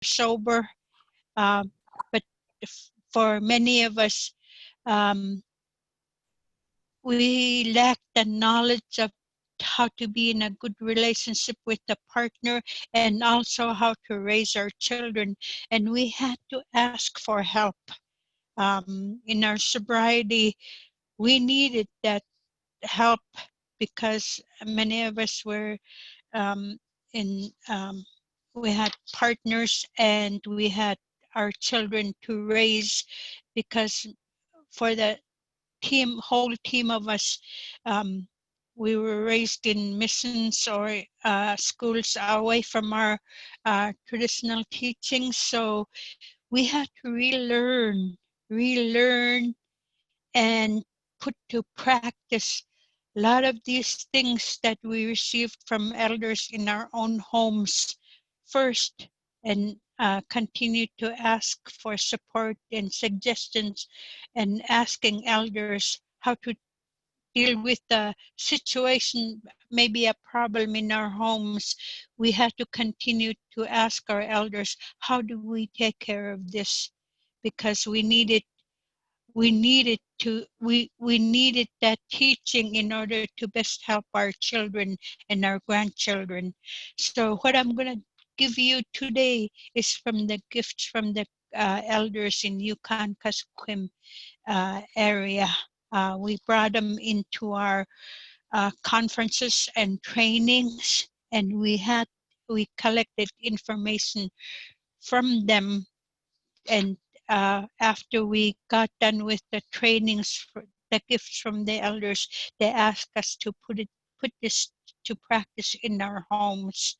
sober, but for many of us, we lack the knowledge of how to be in a good relationship with the partner and also how to raise our children. And we had to ask for help. In our sobriety, we needed that help because many of us were um, in, we had partners and we had our children to raise, because for the whole team of us, um, we were raised in missions or schools away from our traditional teachings. So we had to relearn, and put to practice a lot of these things that we received from elders in our own homes first, and continue to ask for support and suggestions, and asking elders how to deal with the situation, maybe a problem in our homes. We had to continue to ask our elders, how do we take care of this? Because we needed that teaching in order to best help our children and our grandchildren. So what I'm going to give you today is from the gifts from the elders in Yukon Kuskokwim area. We brought them into our conferences and trainings, and we collected information from them. And after we got done with the trainings, for the gifts from the elders, they asked us to put this to practice in our homes.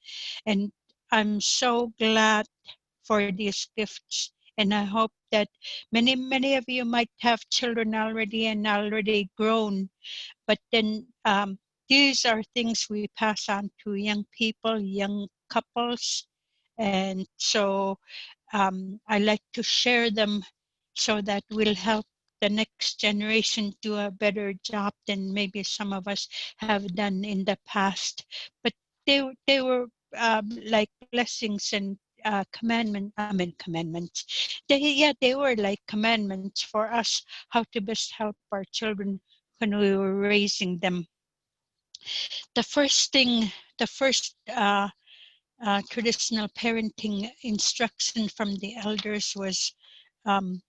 And I'm so glad for these gifts. And I hope that many of you might have children already and already grown, but then these are things we pass on to young people, young couples. And so I like to share them so that we'll help the next generation do a better job than maybe some of us have done in the past. But they were like blessings and commandments. They were like commandments for us, how to best help our children when we were raising them. The first traditional parenting instruction from the elders was um,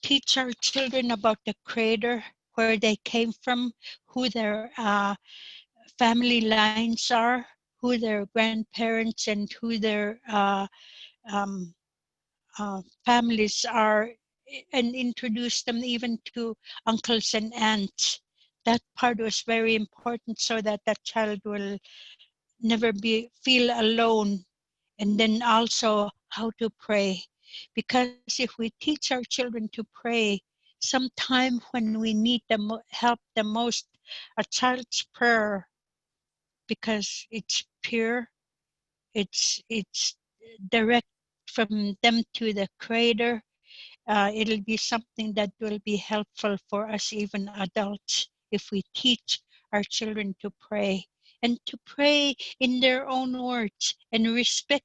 teach our children about the Creator, where they came from, who their family lines are, who their grandparents and who their um, families are, and introduce them even to uncles and aunts. That part was very important so that that child will never feel alone. And then also how to pray, because if we teach our children to pray, sometime when we need the help the most, a child's prayer, because it's pure, it's direct from them to the Creator, it'll be something that will be helpful for us, even adults, if we teach our children to pray, and to pray in their own words and respect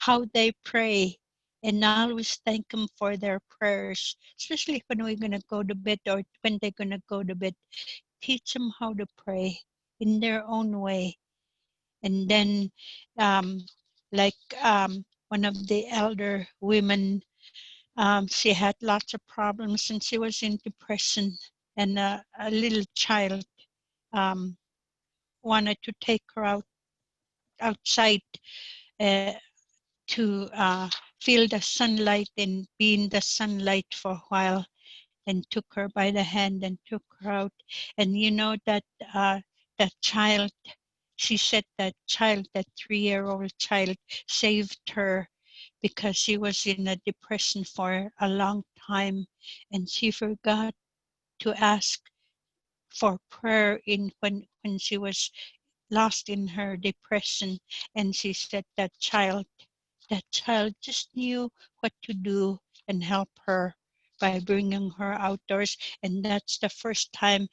how they pray, and always thank them for their prayers, especially when we're going to go to bed or when they're going to go to bed. Teach them how to pray in their own way. And then um, like one of the elder women, she had lots of problems and she was in depression, and a little child um, wanted to take her outside uh, to feel the sunlight and be in the sunlight for a while, and took her by the hand and took her out. And you know that that child, she said that child, that 3-year-old child, saved her, because she was in a depression for a long time, and she forgot to ask for prayer when she was lost in her depression. And she said that child just knew what to do and help her by bringing her outdoors. And that's the first time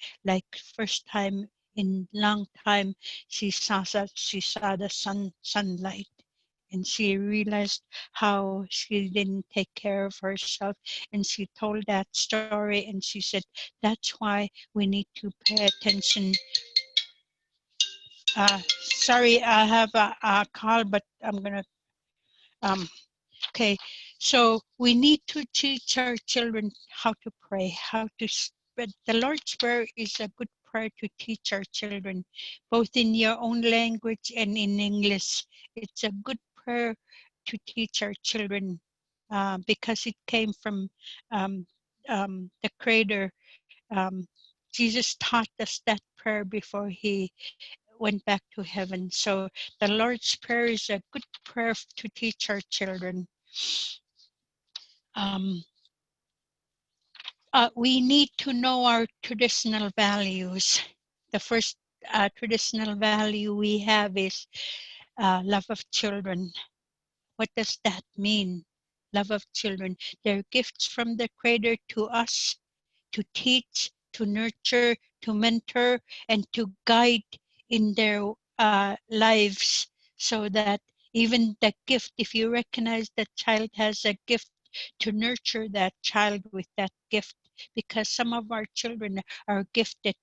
in long time. She saw the sunlight, and she realized how she didn't take care of herself, and she told that story, and she said that's why we need to pay attention. Sorry, I have a call, but I'm gonna um, okay, so we need to teach our children how to pray, how to spread. The Lord's Prayer is a good prayer to teach our children, both in your own language and in English. It's a good prayer to teach our children because it came from um, the Creator. Um, Jesus taught us that prayer before he went back to heaven. So the Lord's Prayer is a good prayer to teach our children. Um, we need to know our traditional values. The first traditional value we have is love of children. What does that mean? Love of children. They're gifts from the Creator to us to teach, to nurture, to mentor, and to guide in their lives, so that even the gift, if you recognize that child has a gift, to nurture that child with that gift, because some of our children are gifted,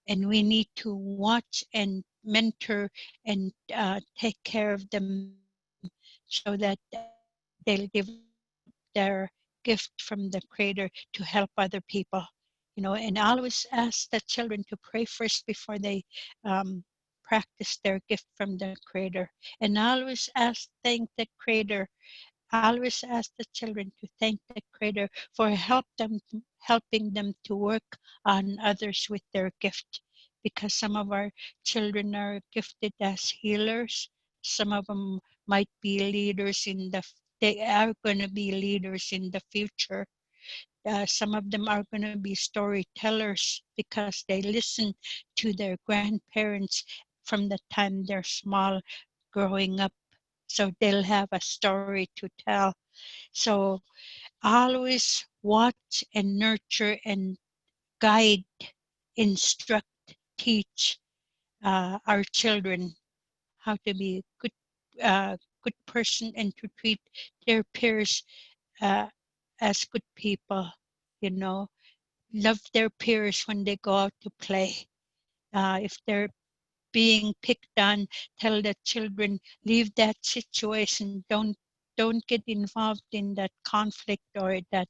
and we need to watch and mentor and take care of them, so that they'll develop their gift from the Creator to help other people. And always ask the children to pray first before they um, practice their gift from the Creator, and always thank the Creator. Always ask the children to thank the Creator for helping them to work on others with their gift, because some of our children are gifted as healers. Some of them might be leaders they are going to be leaders in the future. Some of them are going to be storytellers because they listen to their grandparents from the time they're small growing up. So they'll have a story to tell. So always watch and nurture and guide, instruct, teach our children how to be good person and to treat their peers uh, as good people. You know, love their peers when they go out to play. If they're being picked on, tell the children, leave that situation. Don't get involved in that conflict or that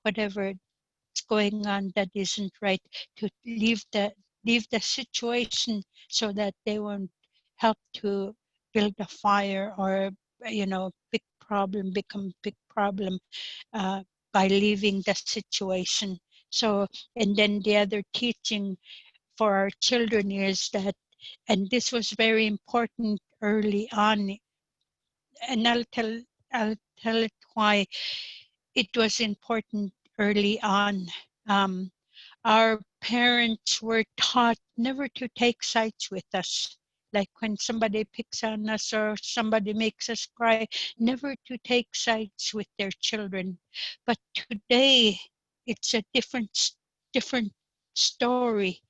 whatever is going on that isn't right. To leave the situation so that they won't help to build a fire, or big problem become big problem uh, by leaving the situation. So, and then the other teaching for our children is that, and this was very important early on, and I'll tell it why it was important early on. Um, our parents were taught never to take sides with us. Like when somebody picks on us or somebody makes us cry, never to take sides with their children. But today, it's a different story.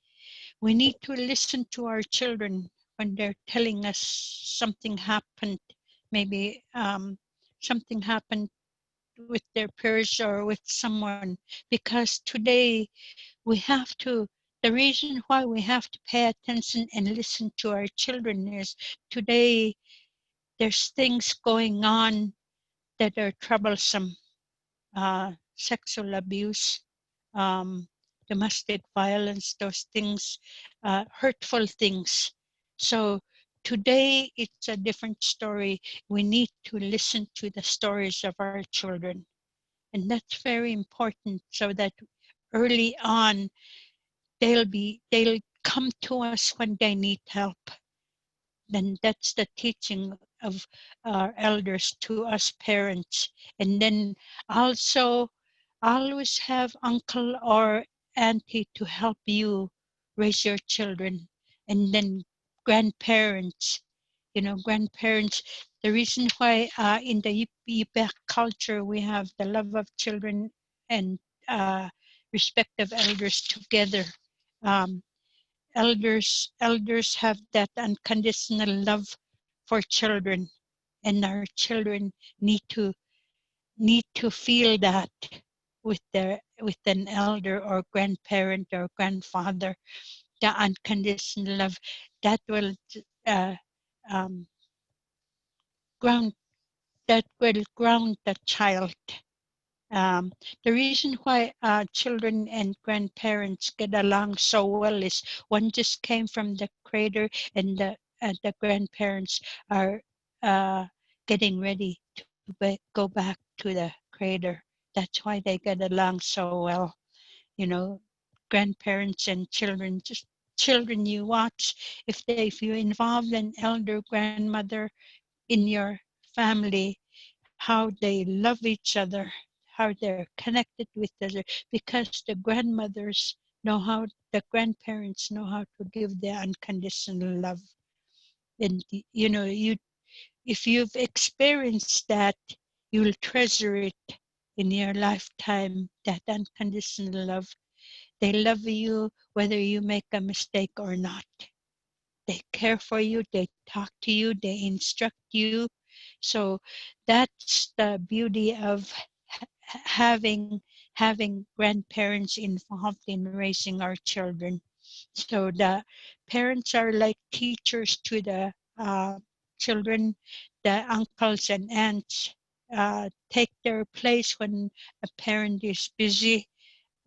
We need to listen to our children when they're telling us something happened. Maybe something happened with their peers or with someone, because today we have to, the reason why we have to pay attention and listen to our children is today there's things going on that are troublesome. Sexual abuse, um, domestic violence, those things, hurtful things. So today it's a different story. We need to listen to the stories of our children. And that's very important, so that early on they'll come to us when they need help. Then that's the teaching of our elders to us parents. And then also always have uncle or auntie to help you raise your children. And then grandparents, grandparents. The reason why in the Yupik culture we have the love of children and respect of elders together. Um, elders have that unconditional love for children, and our children need to feel that with an elder or grandparent or grandfather, the unconditional love that will uh, um, ground ground the child. Um, the reason why children and grandparents get along so well is one just came from the cradle, and the grandparents are uh, getting ready to go back to the cradle. That's why they get along so well. You know, grandparents and children, just children you watch, if you involve an elder grandmother in your family, how they love each other, how they're connected with each other, because the grandparents know how to give their unconditional love. And you know, if you've experienced that, you'll treasure it in your lifetime. That unconditional love. They love you whether you make a mistake or not. They care for you, they talk to you, they instruct you. So that's the beauty of having grandparents involved in raising our children. So the parents are like teachers to the children. The uncles and aunts take their place when a parent is busy.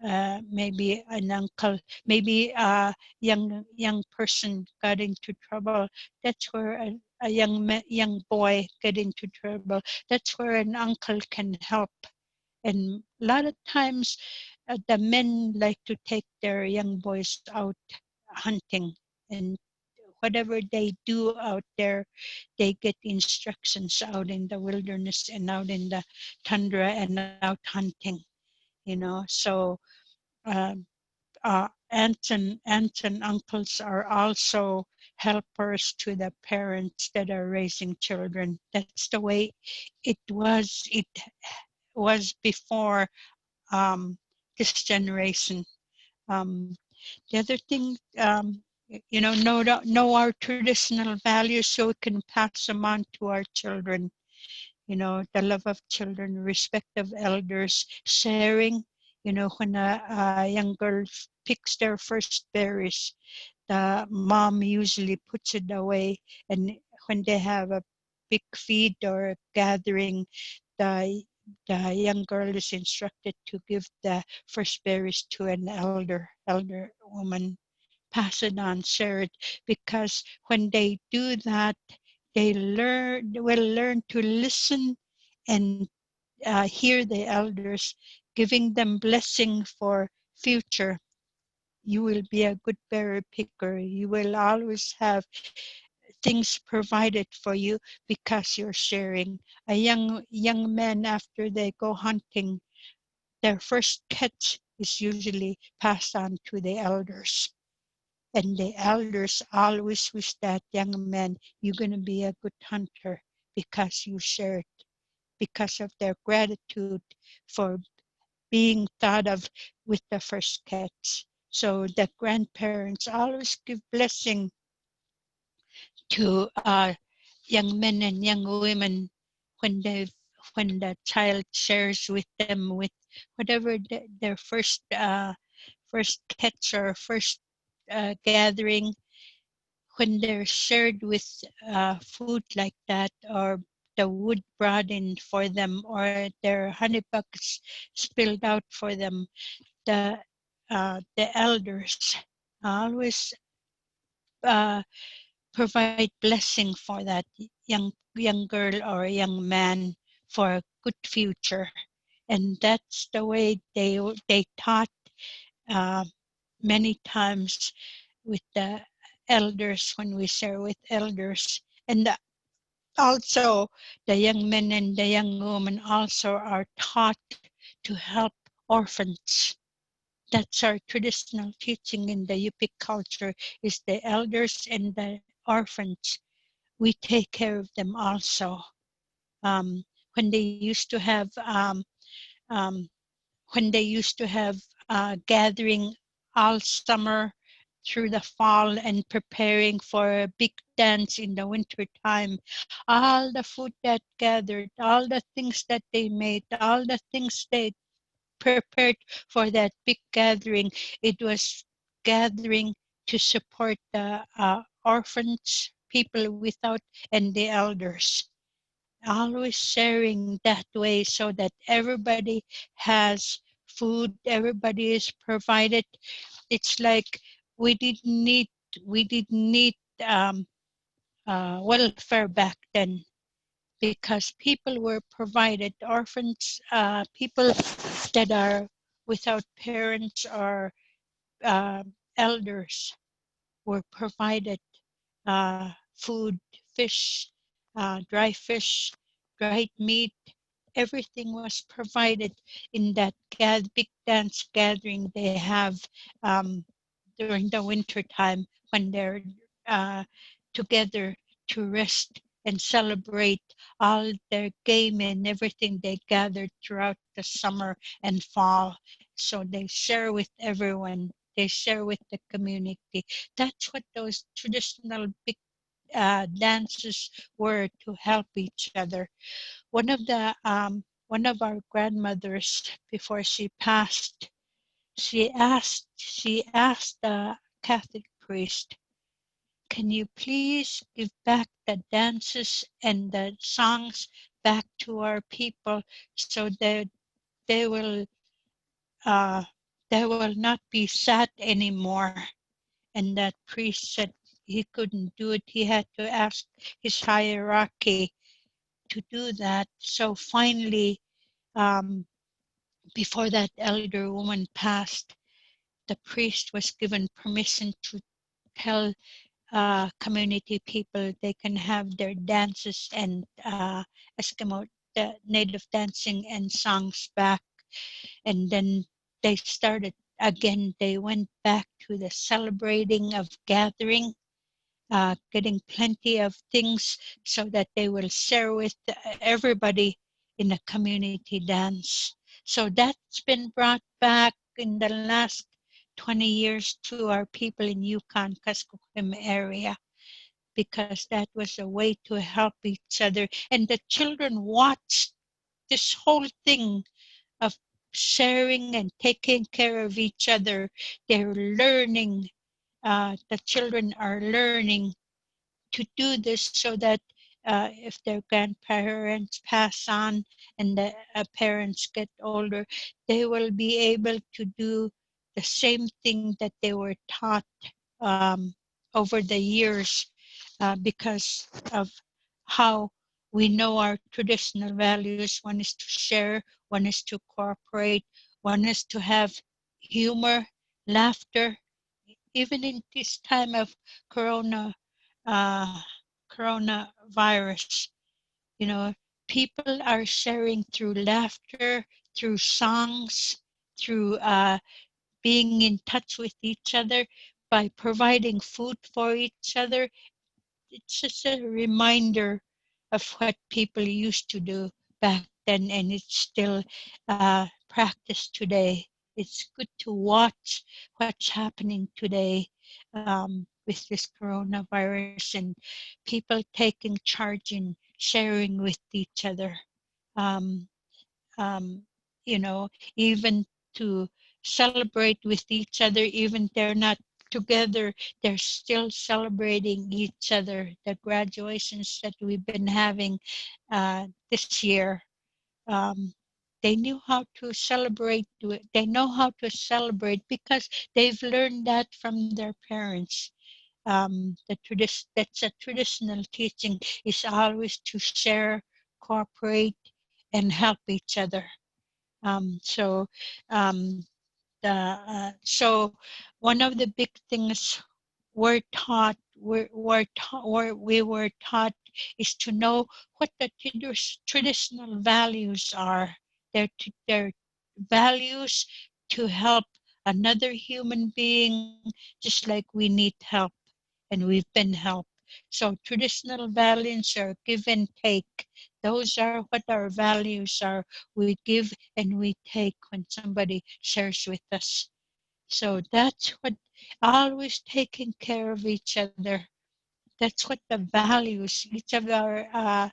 Maybe an uncle, maybe a young person got into trouble. That's where a young boy get into trouble. That's where an uncle can help. And a lot of times, the men like to take their young boys out hunting, and whatever they do out there, they get instructions out in the wilderness and out in the tundra and out hunting. So uh, aunts and uncles are also helpers to the parents that are raising children. That's the way it was before this generation. Um, the other thing, know our traditional values so we can pass them on to our children. The love of children, respect of elders, sharing. When a young girl picks their first berries, the mom usually puts it away. And when they have a big feed or a gathering, the the young girl is instructed to give the first berries to an elder woman, pass it on, share it, because when they do that, they will learn to listen and hear the elders, giving them blessing for future. You will be a good berry picker. You will always have things provided for you because you're sharing. A young man, after they go hunting, their first catch is usually passed on to the elders. And the elders always wish that young man, you're going to be a good hunter because you shared, because of their gratitude for being thought of with the first catch. So the grandparents always give blessing to young men and young women when the child shares with them with whatever their first catch or first gathering. When they're shared with food like that, or the wood brought in for them, or their honey buckets spilled out for them, the elders always uh, provide blessing for that young girl or young man for a good future. And that's the way they taught uh, many times with the elders, when we share with elders. And also the young men and the young women also are taught to help orphans. That's our traditional teaching in the Yupik culture, is the elders and the orphans. We take care of them also. When they used to have um, gathering all summer, through the fall and preparing for a big dance in the winter time. All the food that gathered, all the things that they made, all the things they prepared for that big gathering, it was gathering to support the orphans, people without, and the elders. Always sharing that way so that everybody has food, everybody is provided. It's like we didn't need we didn't need welfare back then, because people were provided. Orphans, people that are without parents or uh, elders were provided food, fish, dry fish, dried meat. Everything was provided in that big dance gathering they have um, during the winter time when they're uh, together to rest and celebrate all their game and everything they gathered throughout the summer and fall. So they share with everyone, they share with the community. That's what those traditional big dances were, to help each other. One of our grandmothers, before she passed, she asked the Catholic priest, "Can you please give back the dances and the songs back to our people, so that they will uh, they will not be sad anymore?" And that priest said he couldn't do it. He had to ask his hierarchy to do that. So finally, um, before that elder woman passed, the priest was given permission to tell community people they can have their dances and Eskimo the native dancing and songs back. And then they started again. They went back to the celebrating of gathering, getting plenty of things so that they will share with everybody in a community dance. So that's been brought back in the last 20 years to our people in Yukon, Kuskokwim area, because that was a way to help each other. And the children watched this whole thing of sharing and taking care of each other. They're learning, the children are learning to do this so that if their grandparents pass on and the parents get older, they will be able to do the same thing that they were taught um, over the years, because of how we know our traditional values. One is to share, one is to cooperate, one is to have humor, laughter, even in this time of corona uh, coronavirus. You know, people are sharing through laughter, through songs, through being in touch with each other, by providing food for each other. It's just a reminder of what people used to do back then, and it's still practiced today. It's good to watch what's happening today with this coronavirus, and people taking charge and sharing with each other. Um, um, you know, even to celebrate with each other, even they're not together, they're still celebrating each other. The graduations that we've been having this year, um, they knew how to celebrate. They know how to celebrate because they've learned that from their parents. That's a traditional teaching, is always to share, cooperate, and help each other. So um, so one of the big things we were taught is to know what the traditional values are. Their values to help another human being, just like we need help and we've been helped. So traditional values are give and take. Those are what our values are. We give and we take when somebody shares with us. So that's what always taking care of each other. That's what the values each of our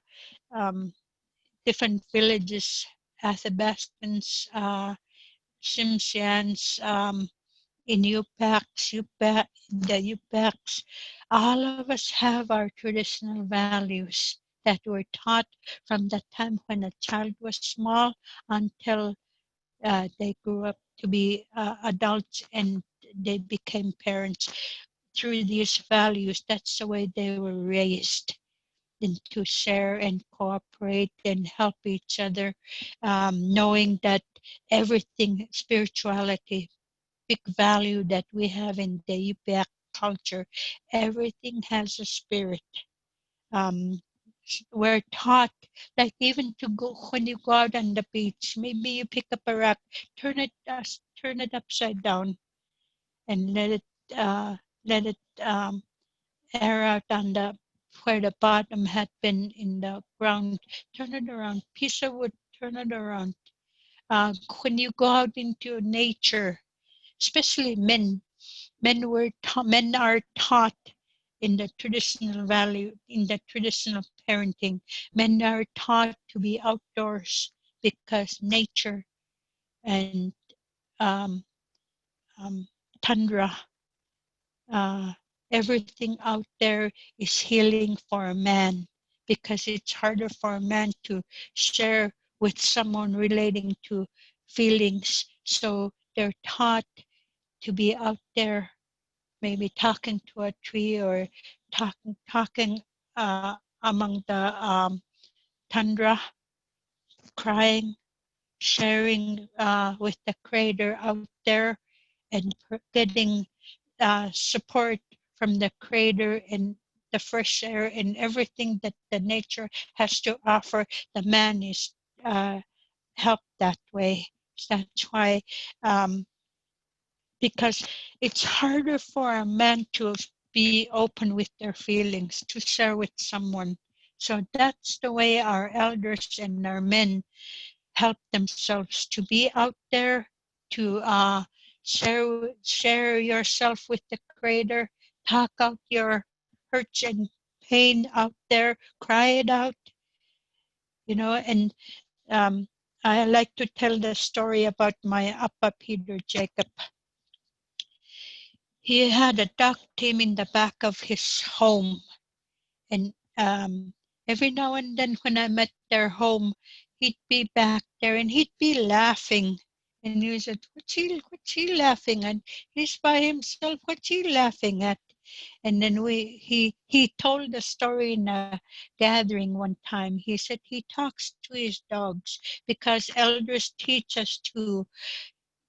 um, different villages, Athabascans, Simsians, in the UPACs, all of us have our traditional values that were taught from the time when a child was small until they grew up to be adults and they became parents. Through these values, that's the way they were raised, and to share and cooperate and help each other, knowing that everything, spirituality, big value that we have in the UPAC culture, everything has a spirit. Um, we're taught, like even to go when you go out on the beach, maybe you pick up a rock, turn it upside down, and uh, let it air out on the where the bottom had been in the ground. Turn it around. Piece of wood. Turn it around. When you go out into nature, especially men are taught in the traditional value, in the traditional parenting. Men are taught to be outdoors because nature and um, um, tundra, uh, everything out there is healing for a man, because it's harder for a man to share with someone relating to feelings. So they're taught to be out there, maybe talking to a tree or talking among the tundra, crying, sharing with the creator out there, and getting support from the creator and the fresh air and everything that the nature has to offer. The man is uh, helped that way. That's why, um, because it's harder for a man to be open with their feelings, to share with someone. So that's the way our elders and our men help themselves to be out there, to share yourself with the creator, talk out your hurts and pain out there, cry it out, and I like to tell the story about my Appa Peter Jacob. He had a duck team in the back of his home, and every now and then when I met their home, he'd be back there and he'd be laughing. And he said, what's he laughing at? He's by himself. What's he laughing at? And then he told the story in a gathering one time. He said he talks to his dogs because elders teach us to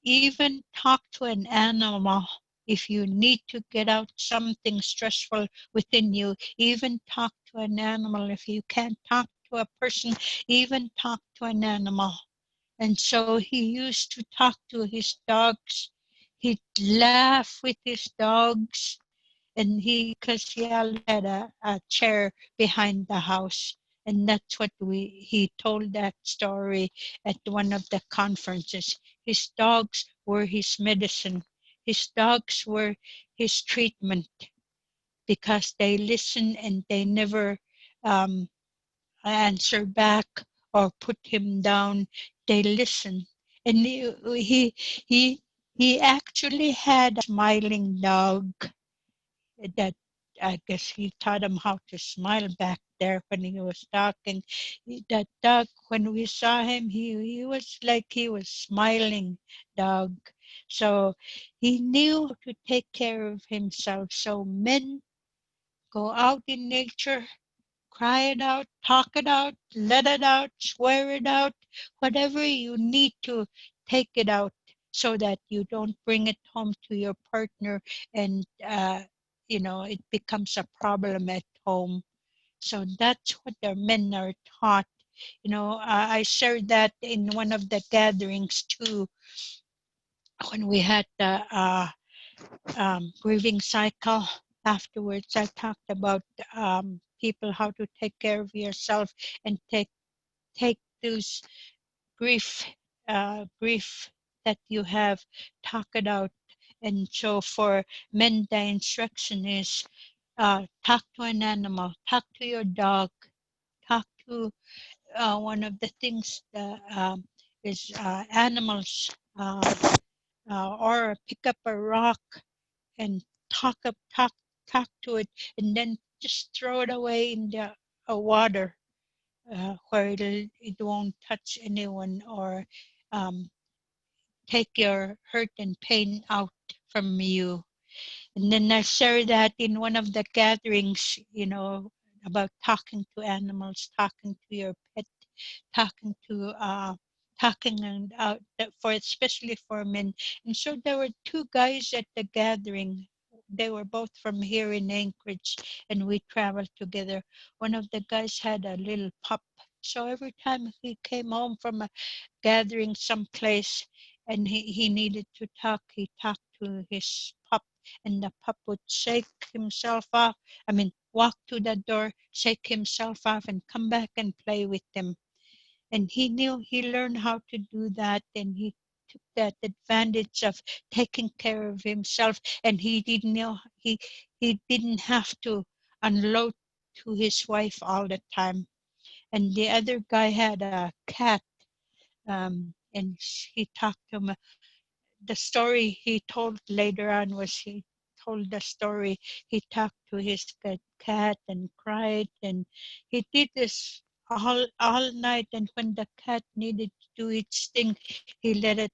even talk to an animal. If you need to get out something stressful within you, even talk to an animal. If you can't talk to a person, even talk to an animal. And so he used to talk to his dogs. He'd laugh with his dogs. And because he always had a chair behind the house. And that's what he told that story at one of the conferences. His dogs were his medicine. His dogs were his treatment, because they listen and they never um, answer back or put him down. They listen. And he, he actually had a smiling dog that I guess he taught him how to smile back there when he was talking. That dog, when we saw him, he was like he was smiling dog. So he knew how to take care of himself. So men, go out in nature, cry it out, talk it out, let it out, swear it out, whatever you need to, take it out, so that you don't bring it home to your partner and it becomes a problem at home. So that's what the men are taught. I shared that in one of the gatherings too, when we had the grieving cycle. Afterwards, I talked about people, how to take care of yourself and take those grief grief that you have, talk it out, And so for men, the instruction is talk to an animal, talk to your dog, talk to one of the things that is animals, or pick up a rock and talk to it, and then just throw it away in the water, where it won't touch anyone, or um, take your hurt and pain out from you. And then I shared that in one of the gatherings, about talking to animals, talking to your pet, talking to talking and for especially for men. And so there were two guys at the gathering. They were both from here in Anchorage, and we traveled together. One of the guys had a little pup. So every time he came home from a gathering someplace and he needed to talk, he talked to his pup, and the pup would shake himself off. I mean, walk to the door, shake himself off, and come back and play with them. And he learned how to do that, and he took that advantage of taking care of himself, and he didn't have to unload to his wife all the time. And the other guy had a cat, and he talked to him. The story he told later on was, he told the story, he talked to his cat and cried, and he did this all night. And when the cat needed to do its thing, he let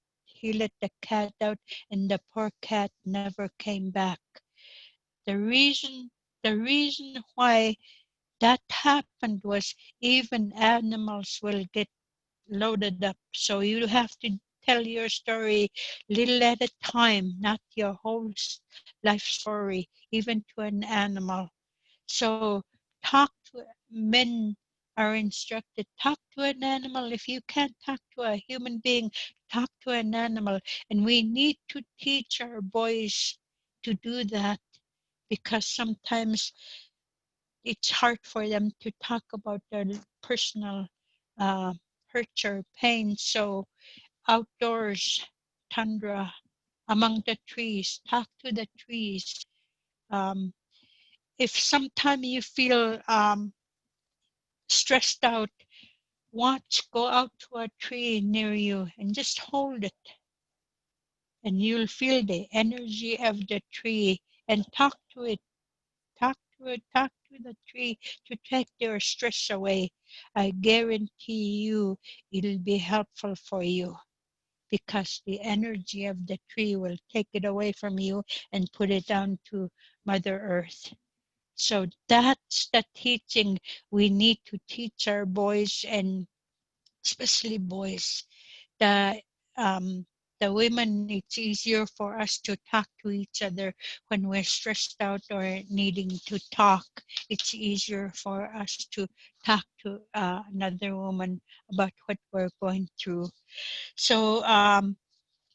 the cat out, and the poor cat never came back. The reason the reason why that happened was, even animals will get loaded up. So you have to tell your story little at a time, not your whole life story, even to an animal. So talk to men are instructed, talk to an animal. If you can't talk to a human being, talk to an animal. And we need to teach our boys to do that, because sometimes it's hard for them to talk about their personal uh, hurt or pain. So outdoors, tundra, among the trees, talk to the trees. Um, if sometime you feel stressed out, go out to a tree near you and just hold it, and you'll feel the energy of the tree, and talk to it, talk to the tree to take your stress away. I guarantee you it'll be helpful for you, because the energy of the tree will take it away from you and put it down to Mother Earth. So that's the teaching we need to teach our boys, and especially boys. The um, the women, it's easier for us to talk to each other when we're stressed out or needing to talk. It's easier for us to talk to another woman about what we're going through. So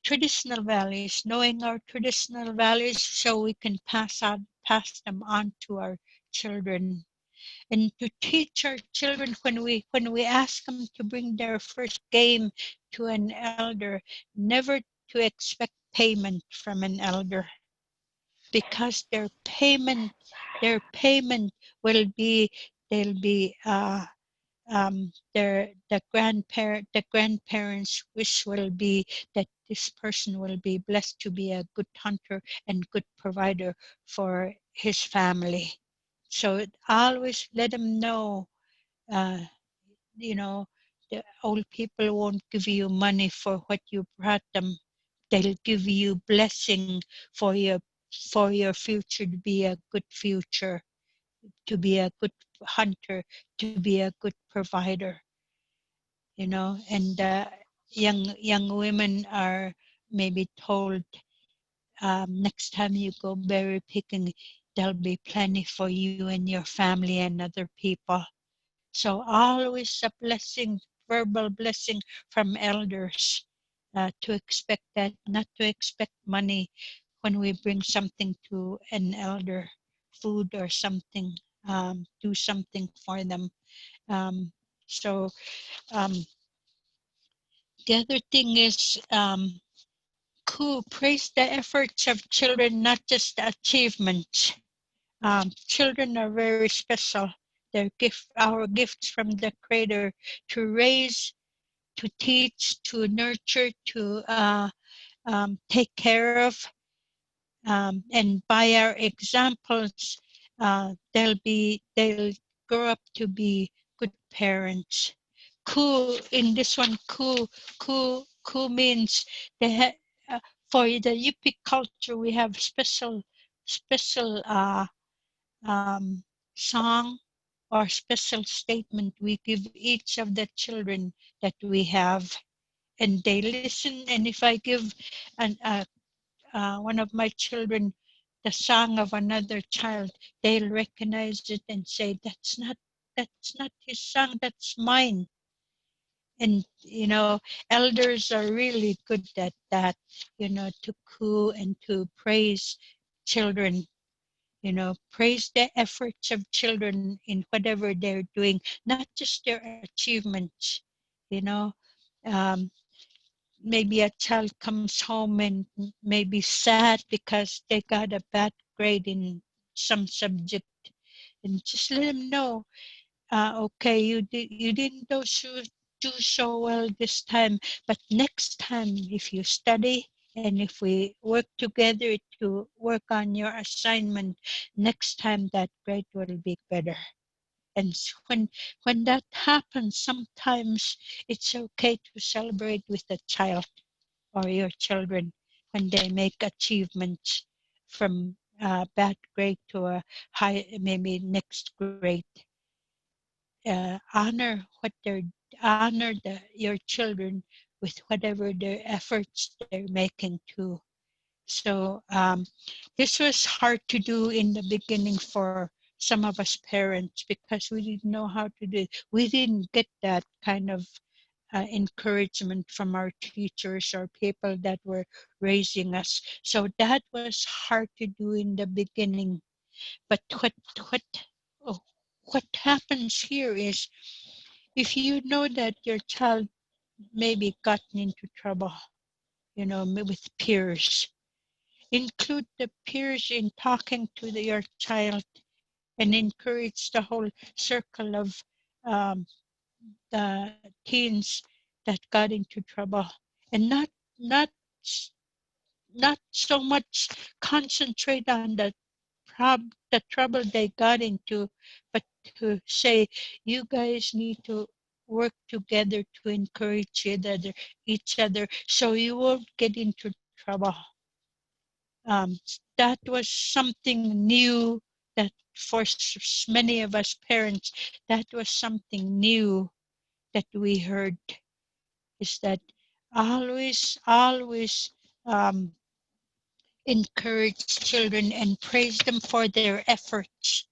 traditional values, knowing our traditional values so we can pass them on to our children, and to teach our children, when we ask them to bring their first game to an elder, never to expect payment from an elder, because their payment will be, they'll be the grandparents' wish will be that this person will be blessed to be a good hunter and good provider for his family. So always let them know, uh, you know, the old people won't give you money for what you brought them. They'll give you blessing for your future, to be a good future, to be a good hunter, to be a good provider. And young women are maybe told, next time you go berry picking, there'll be plenty for you and your family and other people. So always a blessing, verbal blessing from elders, to expect that, not to expect money when we bring something to an elder, food or something, do something for them. So um, the other thing is, Cool. Praise the efforts of children, not just the achievements. Children are very special. They're our gifts from the Creator to raise, to teach, to nurture, to take care of, and by our examples, they'll grow up to be good parents. Cool in this one. Cool means they for the Yupi culture we have special song or special statement we give each of the children that we have, and they listen. And if I give one of my children the song of another child, they'll recognize it and say, that's not his song, that's mine. And elders are really good at that, to coo and to praise children, praise the efforts of children in whatever they're doing, not just their achievements. you know um, Maybe a child comes home and maybe sad because they got a bad grade in some subject, and just let them know, okay, you didn't do so well this time, but next time if you study and if we work together to work on your assignment, next time that grade will be better. And when that happens, sometimes it's okay to celebrate with the child or your children when they make achievements from a bad grade to a high, maybe next grade. Honor your children with whatever their efforts they're making too. So this was hard to do in the beginning for some of us parents because we didn't know how to do it. We didn't get that kind of encouragement from our teachers or people that were raising us. So that was hard to do in the beginning. But what oh, what happens here is, if you know that your child maybe gotten into trouble, with peers, include the peers in talking to your child and encourage the whole circle of um, the teens that got into trouble, and not not so much concentrate on the trouble they got into, but to say, you guys need to work together to encourage each other so you won't get into trouble. That was something new that for many of us parents, that was something new that we heard, is that always um, encourage children and praise them for their efforts,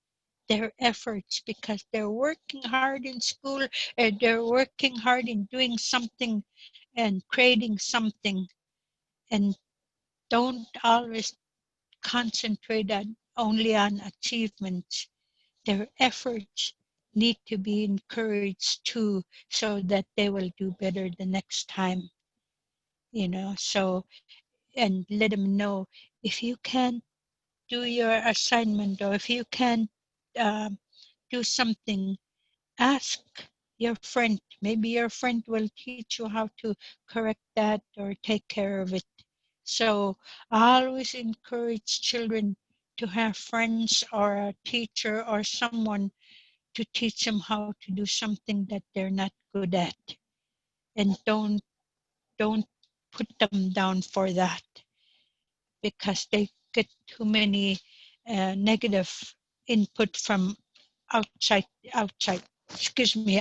because they're working hard in school, and they're working hard in doing something and creating something, and don't always concentrate only on achievements. Their efforts need to be encouraged too, so that they will do better the next time. So, and let them know, if you can't do your assignment, or if you can't um, do something, ask your friend. Maybe your friend will teach you how to correct that or take care of it. So I always encourage children to have friends or a teacher or someone to teach them how to do something that they're not good at, and don't put them down for that, because they get too many negative input from outside outside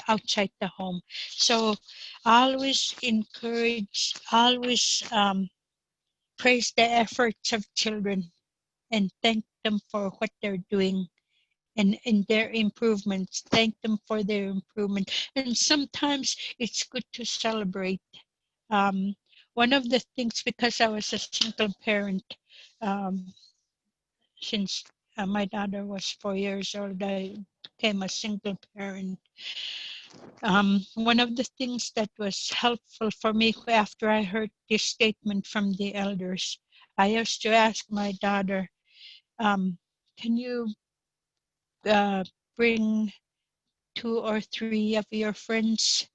outside the home. So always encourage, always praise the efforts of children, and thank them for what they're doing, and in their improvements, thank them for their improvement. And sometimes it's good to celebrate. um, One of the things, because I was a single parent, um, since my daughter was 4 years old, I became a single parent. One of the things that was helpful for me after I heard this statement from the elders, I used to ask my daughter, can you uh, bring 2 or 3 of your friends?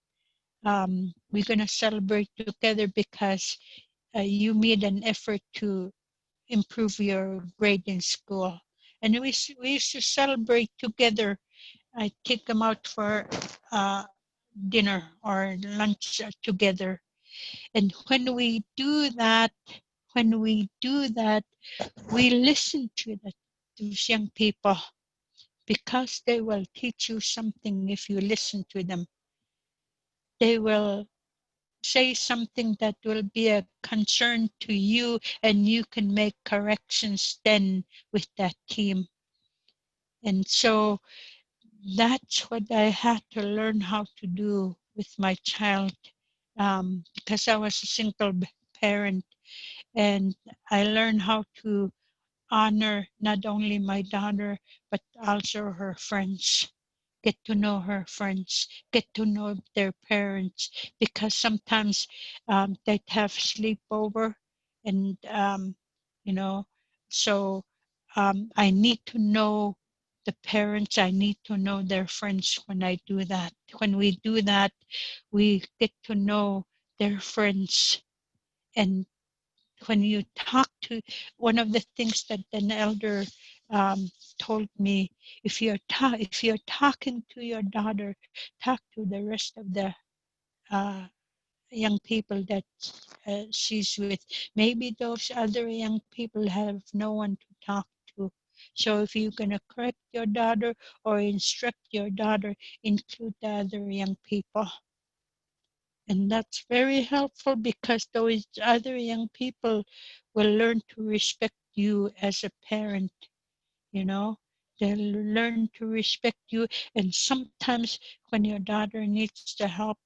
We're going to celebrate together because you made an effort to improve your grade in school. And we used to celebrate together. I take them out for uh, dinner or lunch together. And when we do that, we listen to those young people because they will teach you something if you listen to them. They will say something that will be a concern to you, and you can make corrections then with that team. And so that's what I had to learn how to do with my child, because I was a single parent, and I learned how to honor not only my daughter but also her friends. Get to know her friends, get to know their parents, because sometimes they'd have sleepover, and you know, so I need to know the parents. I need to know their friends when I do that. When we do that, we get to know their friends. And when you talk to, one of the things that an elder um, told me, if you're talking to your daughter, talk to the rest of the uh, young people that she's with. Maybe those other young people have no one to talk to. So if you're going to correct your daughter or instruct your daughter, include the other young people. And that's very helpful because those other young people will learn to respect you as a parent, you know. They'll learn to respect you. And sometimes when your daughter needs the help,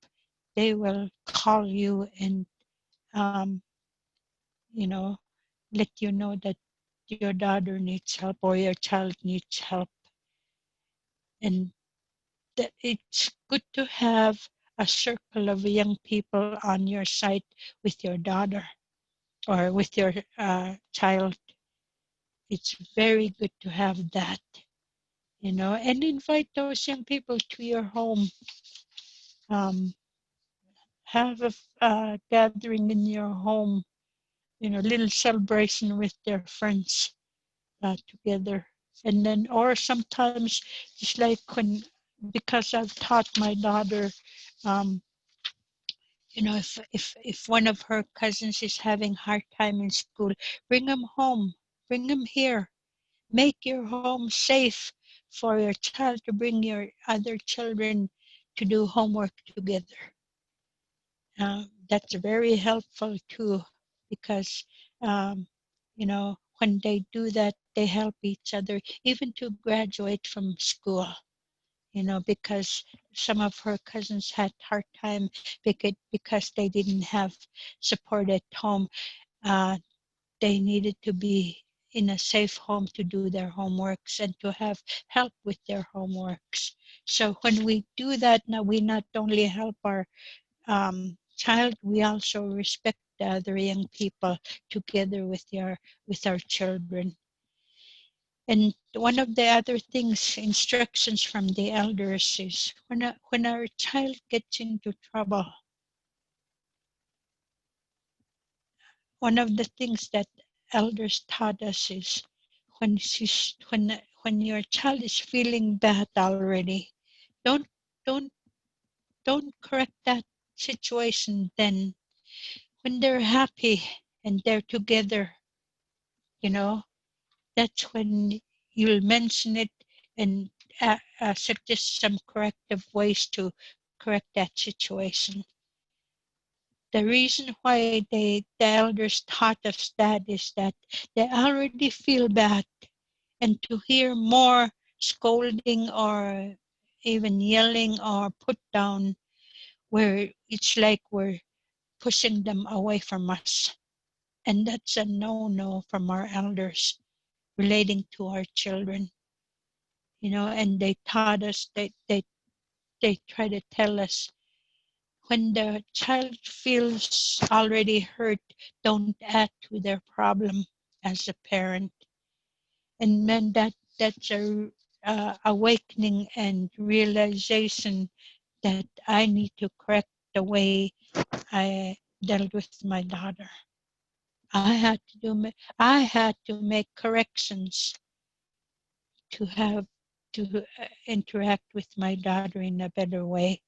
they will call you and, um, you know, let you know that your daughter needs help or your child needs help. And that it's good to have a circle of young people on your side with your daughter or with your child. It's very good to have that, and invite those young people to your home. Um, have a gathering in your home, little celebration with their friends together. And then, or sometimes, just like because I've taught my daughter, um, if one of her cousins is having hard time in school, bring them home, bring them here. Make your home safe for your child to bring your other children to do homework together. That's very helpful too, because when they do that, they help each other even to graduate from school. Because some of her cousins had hard time because they didn't have support at home. Uh, they needed to be in a safe home to do their homeworks and to have help with their homeworks. So when we do that, now we not only help our child, we also respect the other young people together with our children. And one of the other things, instructions from the elders is when our child gets into trouble, one of the things that elders taught us is when your child is feeling bad already, don't don't don't correct that situation then. When they're happy and they're together, you know, that's when you'll mention it and suggest some corrective ways to correct that situation. The reason why the elders taught us that is that they already feel bad, and to hear more scolding or even yelling or put down, where it's like we're pushing them away from us. And that's a no-no from our elders relating to our children. And they taught us that they try to tell us when the child feels already hurt, don't add to their problem as a parent. And then that's a awakening and realization that I need to correct the way I dealt with my daughter. I had to make corrections to have to interact with my daughter in a better way,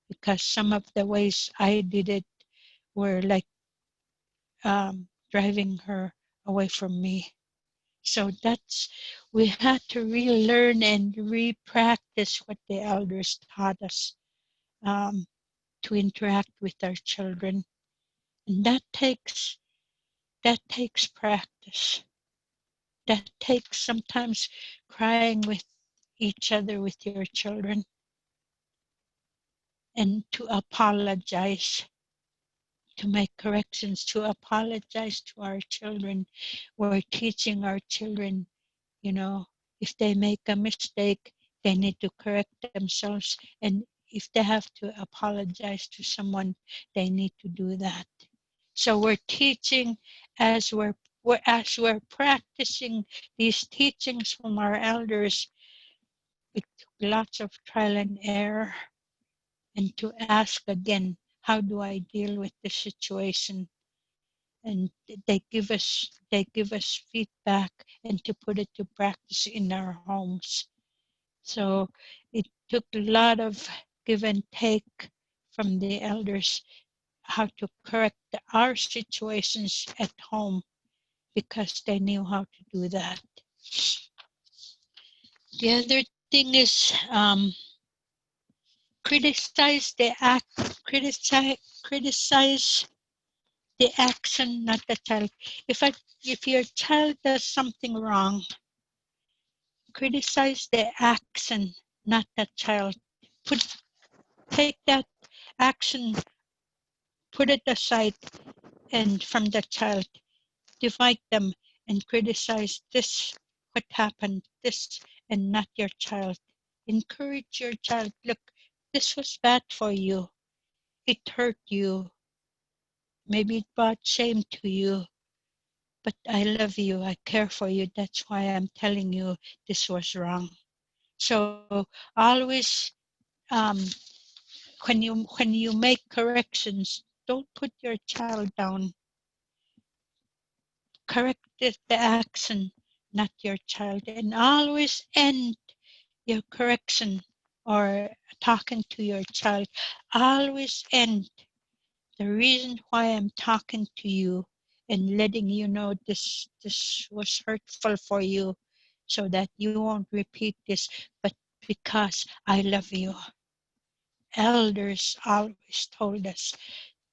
because some of the ways I did it were like driving her away from me. So that's, we had to relearn and re-practice what the elders taught us, um, to interact with our children, and that takes practice. That takes sometimes crying with each other with your children, and to apologize, to make corrections, to apologize to our children. We're teaching our children, you know, if they make a mistake, they need to correct themselves. And if they have to apologize to someone, they need to do that. So we're teaching as we're practicing these teachings from our elders. It took lots of trial and error, and to ask again, how do I deal with the situation? And they give us feedback, and to put it to practice in our homes. So it took a lot of give and take from the elders, how to correct our situations at home, because they knew how to do that. The other thing is, criticize the act, criticize the action, not the child. If your child does something wrong, criticize the action, not the child. Take that action, put it aside, and from the child, divide them and criticize this, what happened, this, and not your child. Encourage your child. Look, this was bad for you. It hurt you. Maybe it brought shame to you. But I love you. I care for you. That's why I'm telling you this was wrong. So always, um, when you make corrections, don't put your child down. Correct the action, not your child, and always end your correction or talking to your child. Always end, the reason why I'm talking to you and letting you know this was hurtful for you, so that you won't repeat this, but because I love you. Elders always told us,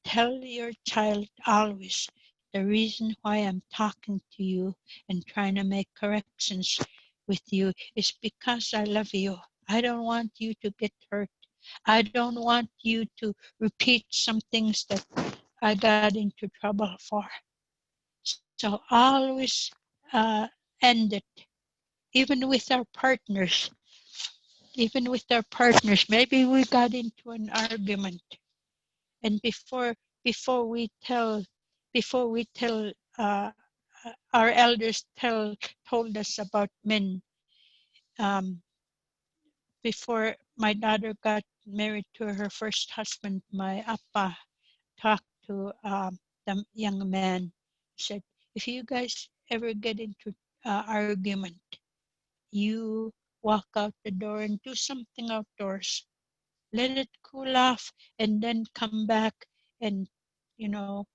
tell your child always, the reason why I'm talking to you and trying to make corrections with you is because I love you. I don't want you to get hurt. I don't want you to repeat some things that I got into trouble for. So always end it, even with our partners. Even with our partners, maybe we got into an argument, and before we tell our elders told us about men, um, before my daughter got married to her first husband, my appa talked to the young man, said, if you guys ever get into argument, you walk out the door and do something outdoors, let it cool off, and then come back, and you know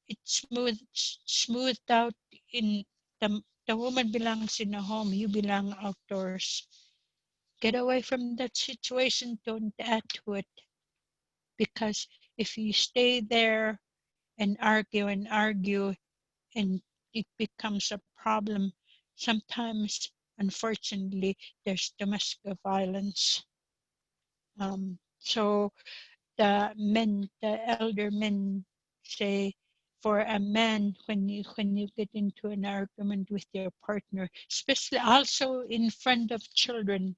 it's smoothed out. In the woman belongs in a home, you belong outdoors. Get away from that situation, don't add to it, because if you stay there and argue, and it becomes a problem, sometimes unfortunately there's domestic violence. So the elder men say, for a man, when you get into an argument with your partner, especially also in front of children,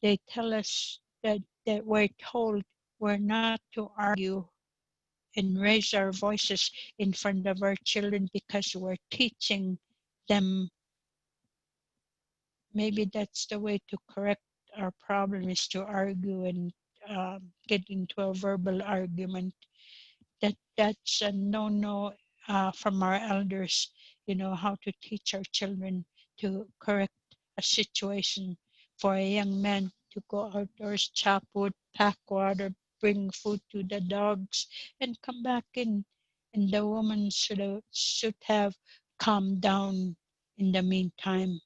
they tell us that we're told we're not to argue and raise our voices in front of our children because we're teaching them. Maybe that's the way to correct our problem, is to argue and get into a verbal argument. That's a no from our elders. How to teach our children to correct a situation. For a young man to go outdoors, chop wood, pack water, bring food to the dogs, and come back in. And the woman should have calmed down in the meantime.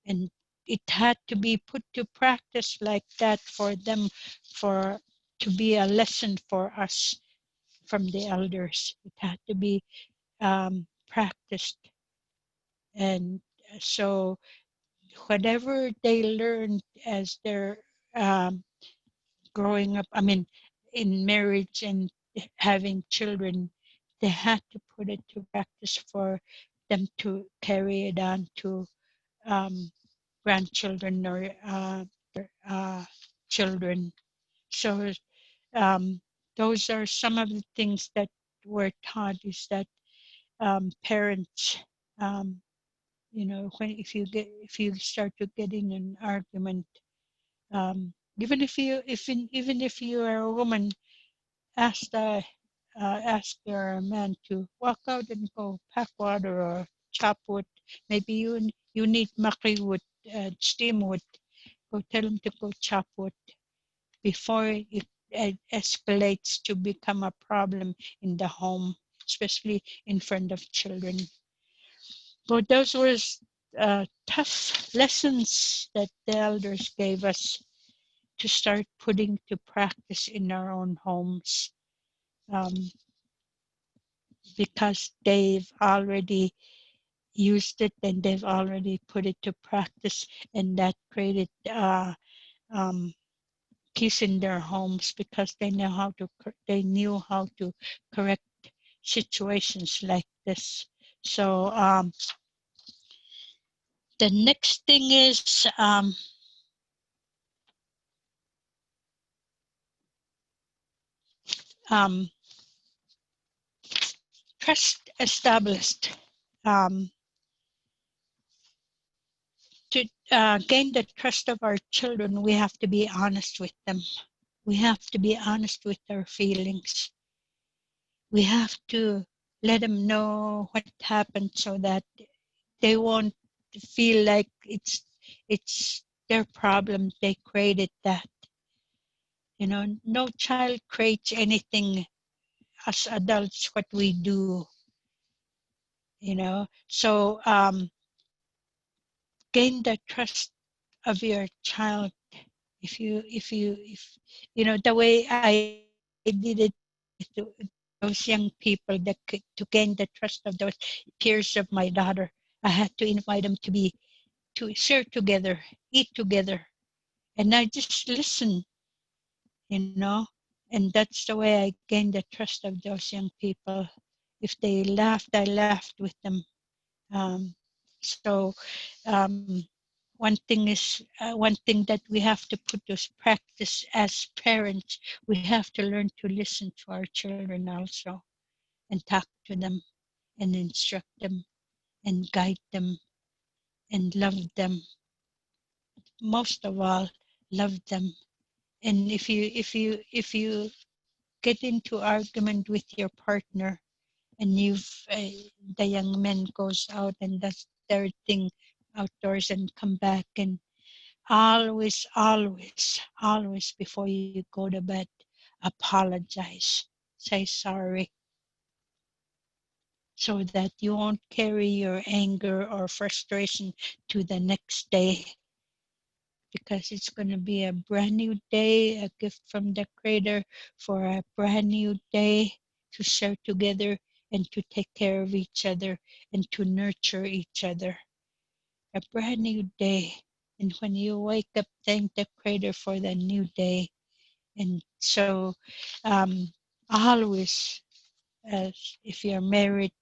And it had to be put to practice like that for them, for to be a lesson for us from the elders. It had to be practiced. And so whatever they learned as they're um, growing up, I mean, in marriage and having children, they had to put it to practice for them to carry it on to um, grandchildren or uh, children. So um, those are some of the things that we're taught, is that parents, um, when if you start to get in an argument, even if you are a woman, ask the ask your man to walk out and go pack water or chop wood. Maybe you need maki wood, steam wood. Go tell him to go chop wood before it escalates to become a problem in the home, especially in front of children. But those were tough lessons that the elders gave us to start putting to practice in our own homes, um, because they've already used it and they've already put it to practice, and that created um, peace in their homes, because they knew how to correct situations like this. So the next thing is um, trust established. Um, to gain the trust of our children, we have to be honest with them. We have to be honest with our feelings. We have to let them know what happened, so that they won't feel like it's their problem. They created that. No child creates anything. As adults, what we do. So gain the trust of your child. If the way I did it with those young people, to gain the trust of those peers of my daughter, I had to invite them to share together, eat together, and I just listen, you know, and that's the way I gained the trust of those young people. If they laughed, I laughed with them. Um, so one thing that we have to put to practice as parents, we have to learn to listen to our children also, and talk to them, and instruct them, and guide them, and love them. Most of all, love them. And if you get into argument with your partner, and the young man goes out and does their thing outdoors and come back, and always before you go to bed, apologize, say sorry, so that you won't carry your anger or frustration to the next day, because it's going to be a brand new day, a gift from the Creator for a brand new day, to share together and to take care of each other and to nurture each other. A brand new day. And when you wake up, thank the Creator for the new day. And so, always, as if you're married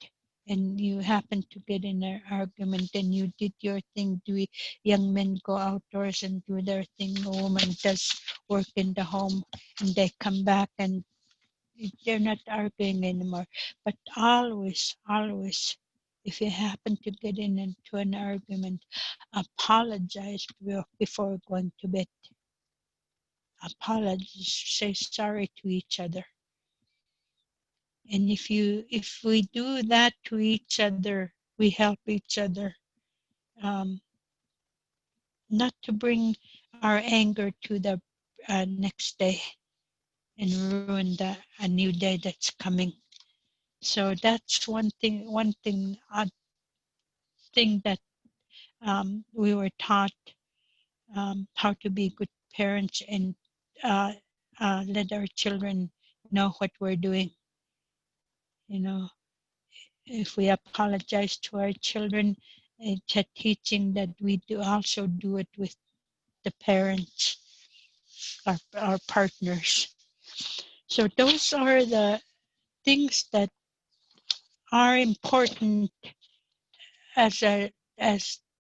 and you happen to get in an argument and you did your thing. Young men go outdoors and do their thing. A woman does work in the home and they come back and they're not arguing anymore. But always, always, if you happen to get into an argument, apologize before going to bed. Apologize, say sorry to each other. And if we do that to each other, we help each other. Not to bring our anger to the next day and ruin a new day that's coming. So that's one thing that we were taught, how to be good parents and uh, let our children know what we're doing. You know, if we apologize to our children, it's a teaching that we do also do it with the parents, our partners. So those are the things that are important as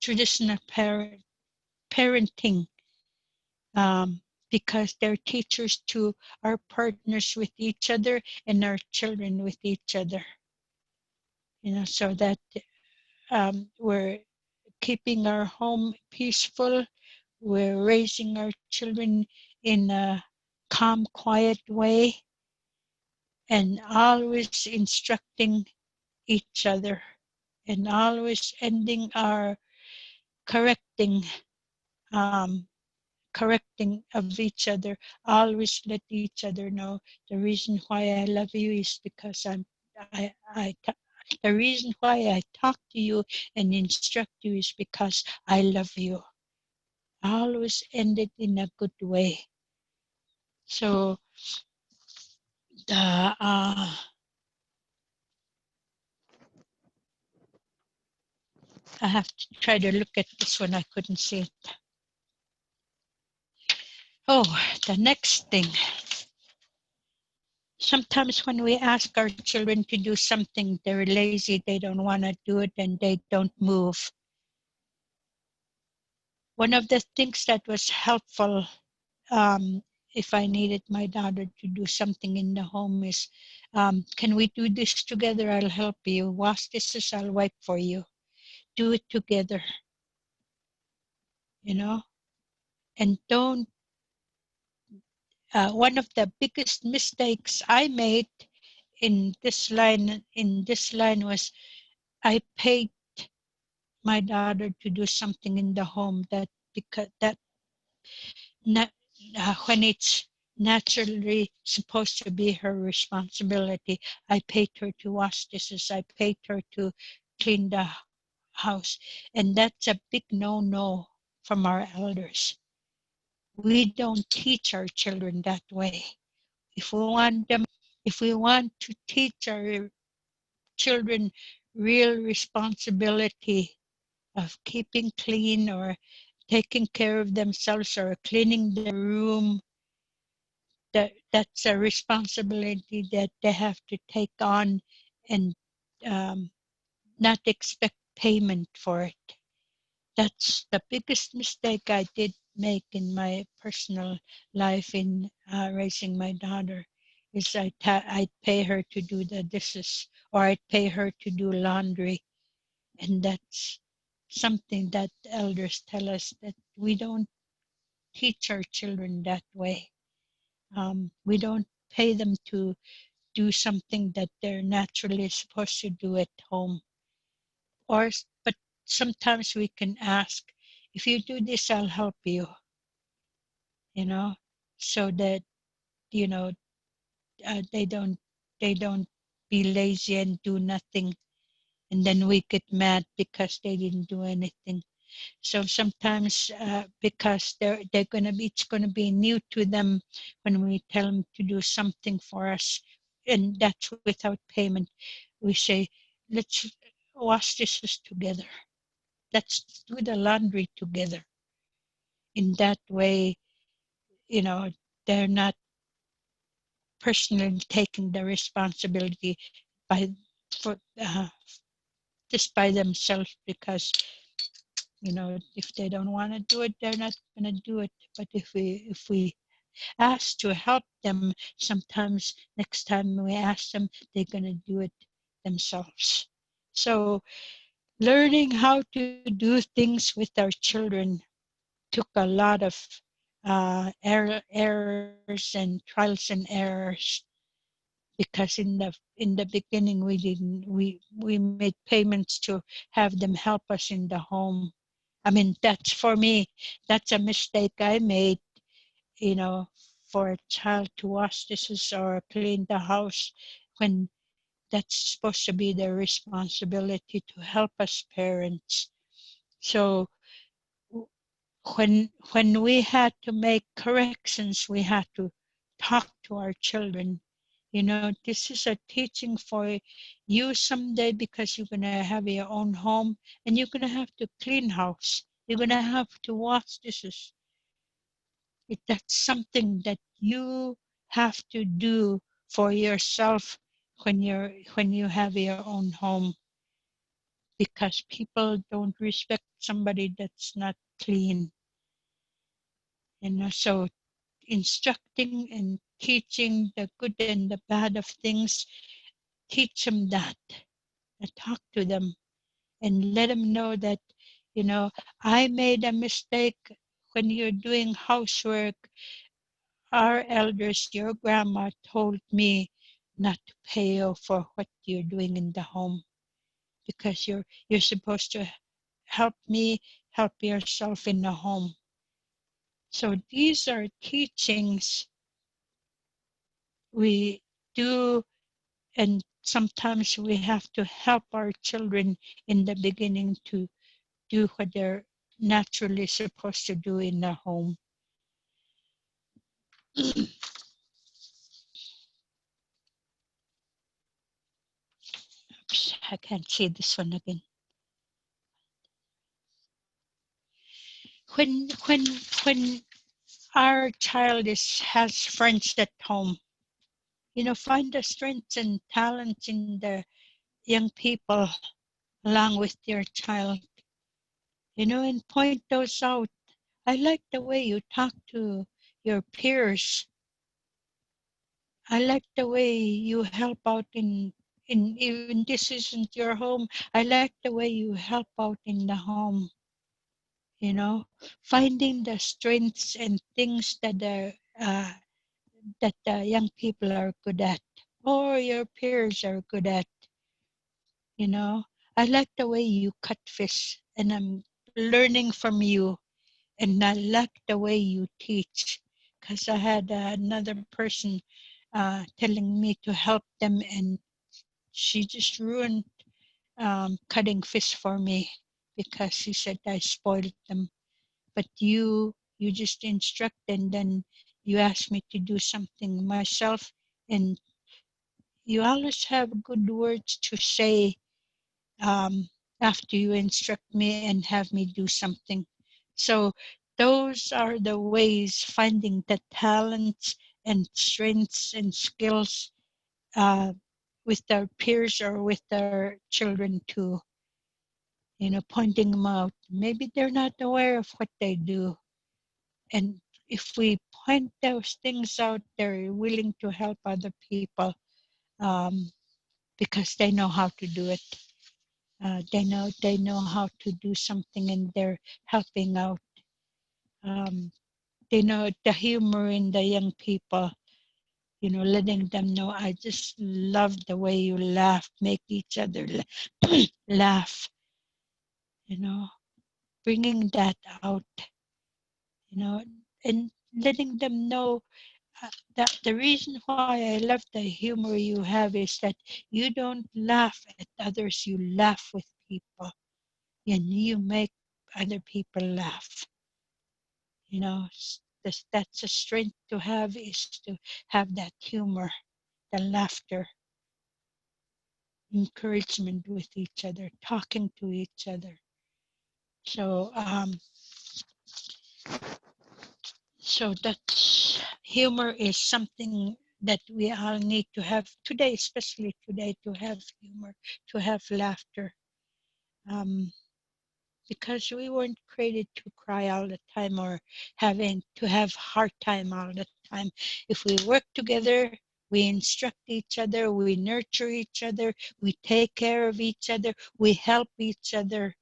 traditional parenting, because they're teachers to our partners with each other and our children with each other. So that we're keeping our home peaceful. We're raising our children in a calm, quiet way, and always instructing each other, and always ending our correcting, um, correcting of each other. Always let each other know the reason why I love you is because the reason why I talk to you and instruct you is because I love you. Always end it in a good way. So the I have to try to look at this one. I couldn't see it. Oh, the next thing. Sometimes when we ask our children to do something, they're lazy, they don't want to do it, and they don't move. One of the things that was helpful, if I needed my daughter to do something in the home, is, can we do this together? I'll help you. Wash dishes, I'll wipe for you. Do it together, and don't. One of the biggest mistakes I made in this line was I paid my daughter to do something in the home that when it's naturally supposed to be her responsibility. I paid her to wash dishes. I paid her to clean the house, and that's a big no-no from our elders. We don't teach our children that way. If we want to teach our children real responsibility of keeping clean or taking care of themselves or cleaning their room, that's a responsibility that they have to take on and um, not expect payment for it. That's the biggest mistake I did make in my personal life in raising my daughter. Is I'd pay her to do the dishes, or I'd pay her to do laundry, and that's something that elders tell us that we don't teach our children that way. We don't pay them to do something that they're naturally supposed to do at home. But sometimes we can ask, if you do this, I'll help you, you know, so that, you know, they don't be lazy and do nothing. And then we get mad because they didn't do anything. So sometimes because it's gonna be new to them when we tell them to do something for us, and that's without payment. We say, let's wash dishes together. Let's do the laundry together. In that way, they're not personally taking the responsibility by for practice by themselves because, if they don't want to do it, they're not going to do it. But if we ask to help them, sometimes next time we ask them, they're going to do it themselves. So learning how to do things with our children took a lot of errors and trials and errors, because in the beginning we made payments to have them help us in the home. I mean, that's for me, that's a mistake I made, you know, for a child to wash dishes or clean the house when that's supposed to be their responsibility to help us parents. So when we had to make corrections, we had to talk to our children. This is a teaching for you someday, because you're going to have your own home and you're going to have to clean house. You're going to have to wash dishes. That's something that you have to do for yourself when you have your own home, because people don't respect somebody that's not clean. So instructing and teaching the good and the bad of things, teach them that, and talk to them and let them know that, I made a mistake when you're doing housework. Our elders, your grandma told me not to pay you for what you're doing in the home, because you're supposed to help me help yourself in the home. So these are teachings we do, and sometimes we have to help our children in the beginning to do what they're naturally supposed to do in the home. Oops, I can't see this one again. When our child has friends at home, find the strengths and talents in the young people along with your child, and point those out. I like the way you talk to your peers. I like the way you help out in even this isn't your home. I like the way you help out in the home. You know, Finding the strengths and things that the young people are good at, or your peers are good at. You know, I like the way you cut fish, and I'm learning from you. And I like the way you teach, because I had another person telling me to help them, and she just ruined cutting fish for me because she said I spoiled them. But you just instruct, and then you ask me to do something myself, and you always have good words to say um, after you instruct me and have me do something. So those are the ways, finding the talents and strengths and skills uh, with our peers or with our children too. Pointing them out. Maybe they're not aware of what they do. And if we point those things out, they're willing to help other people um, because they know how to do it. They know how to do something, and they're helping out. Um, they know the humor in the young people. Letting them know, I just love the way you laugh, make each other laugh. You know, Bringing that out. You know, and letting them know that the reason why I love the humor you have is that you don't laugh at others, you laugh with people, and you make other people laugh. That's a strength to have, is to have that humor, the laughter, encouragement with each other, talking to each other. So, so that's humor is something that we all need to have today, especially today, to have humor, to have laughter. um, because we weren't created to cry all the time or having to have hard time all the time. If we work together, we instruct each other, we nurture each other, we take care of each other, we help each other.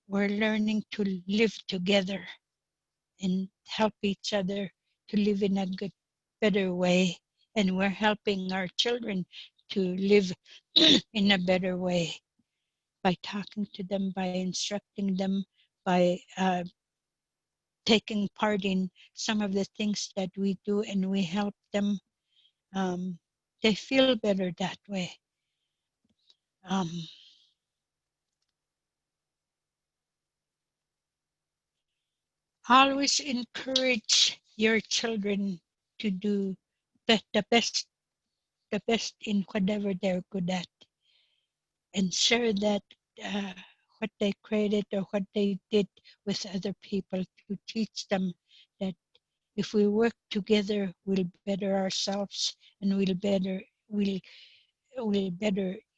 We're learning to live together and help each other to live in a good, better way. And we're helping our children to live in a better way by talking to them, by instructing them, by taking part in some of the things that we do, and we help them. Um, they feel better that way. Um, Always encourage your children to do the best in whatever they're good at, and share that uh, what they created or what they did with other people, to teach them that if we work together, we'll better ourselves, and we'll better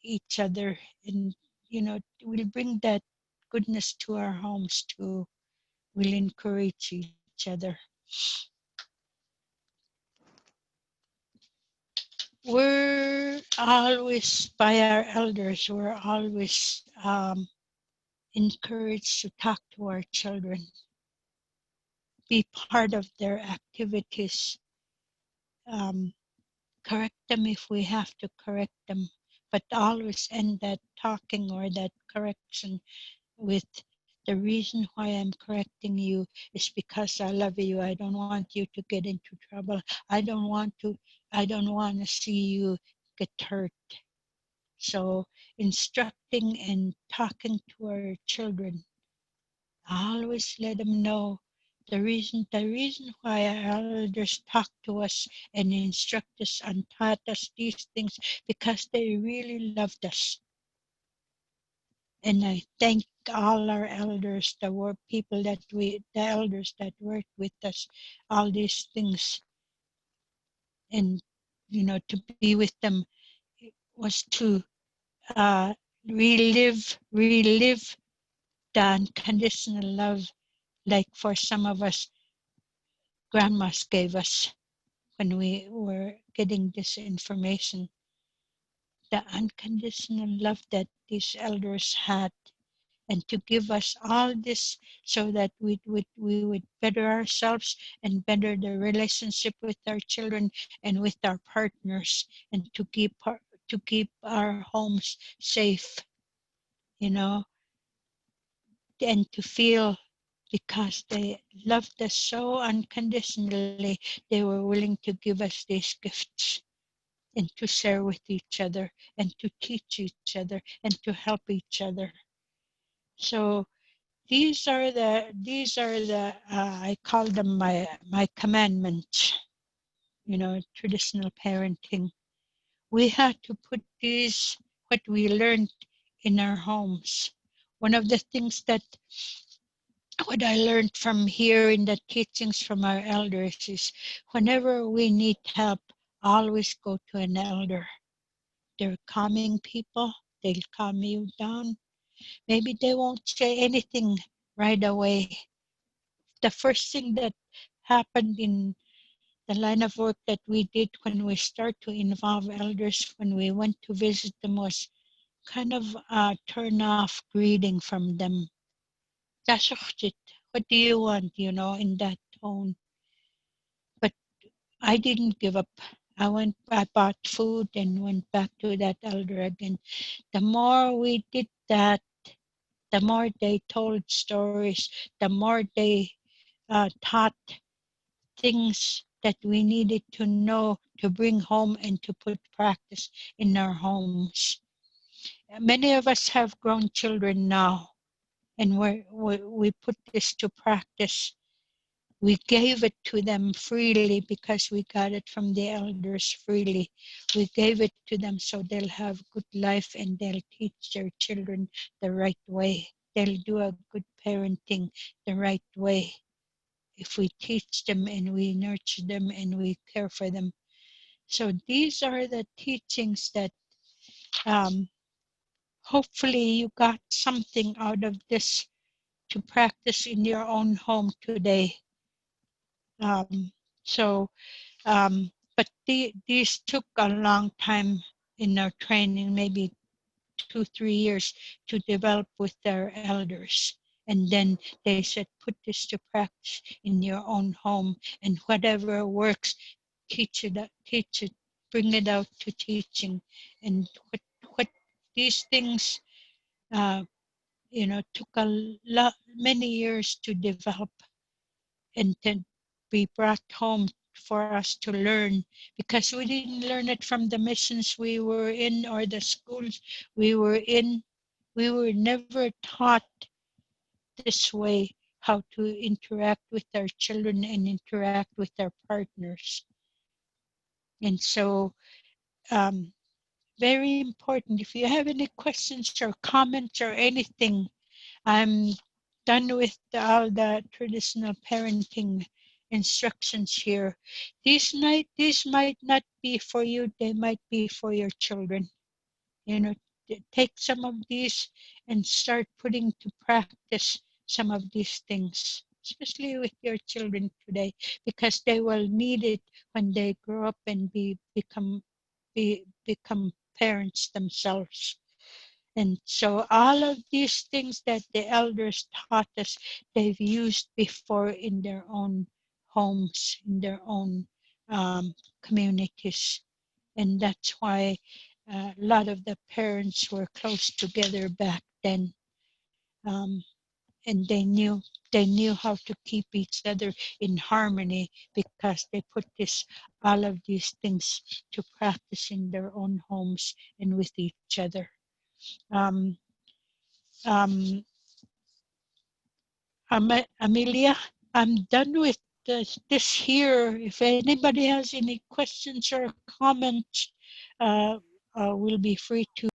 each other, and we'll bring that goodness to our homes too. We'll encourage each other. We're always, by our elders, we're always encouraged to talk to our children, be part of their activities, um, correct them if we have to correct them, but always end that talking or that correction with, the reason why I'm correcting you is because I love you. I don't want you to get into trouble. I don't want to see you get hurt. So instructing and talking to our children, always let them know the reason why our elders talk to us and instruct us and taught us these things, because they really loved us. And I thank all our elders, the elders that worked with us, all these things. And, to be with them was to uh, relive the unconditional love, like for some of us, grandmas gave us when we were getting this information. The unconditional love that these elders had, and to give us all this so that we would better ourselves and better the relationship with our children and with our partners, and to keep our homes safe, you know, and to feel, because they loved us so unconditionally, they were willing to give us these gifts and to share with each other and to teach each other and to help each other. So I call them my commandments, traditional parenting. We had to put these, what we learned, in our homes. One of the things that what I learned from here in the teachings from our elders is, whenever we need help, always go to an elder. They're calming people. They'll calm you down. Maybe they won't say anything right away. The first thing that happened in the line of work that we did when we start to involve elders, when we went to visit them, was kind of a turn off greeting from them. "Tasukchit, what do you want?" In that tone. But I didn't give up. I bought food and went back to that elder again. The more we did that, the more they told stories, the more they taught things that we needed to know to bring home and to put practice in our homes. Many of us have grown children now, and we put this to practice. We gave it to them freely because we got it from the elders freely. We gave it to them so they'll have good life and they'll teach their children the right way. They'll do a good parenting the right way if we teach them and we nurture them and we care for them. So these are the teachings that um, hopefully you got something out of this to practice in your own home today. Um, so, but these took a long time in our training, maybe 2-3 years to develop with their elders. And then they said, put this to practice in your own home, and whatever works, teach it, bring it out to teaching. And what these things, uh, took many years to develop and then be brought home for us to learn, because we didn't learn it from the missions we were in or the schools we were in. We were never taught this way, how to interact with our children and interact with our partners. And so, um, very important. If you have any questions or comments or anything, I'm done with all the traditional parenting instructions here. These might not be for you, they might be for your children. You know, take some of these and start putting to practice some of these things, especially with your children today, because they will need it when they grow up and become parents themselves. And so all of these things that the elders taught us, they've used before in their own homes, in their own communities. And that's why a lot of the parents were close together back then. Um, and they knew how to keep each other in harmony, because they put this all of these things to practice in their own homes and with each other. Um, um, Amelia, I'm done with this here. If anybody has any questions or comments, uh, we'll be free to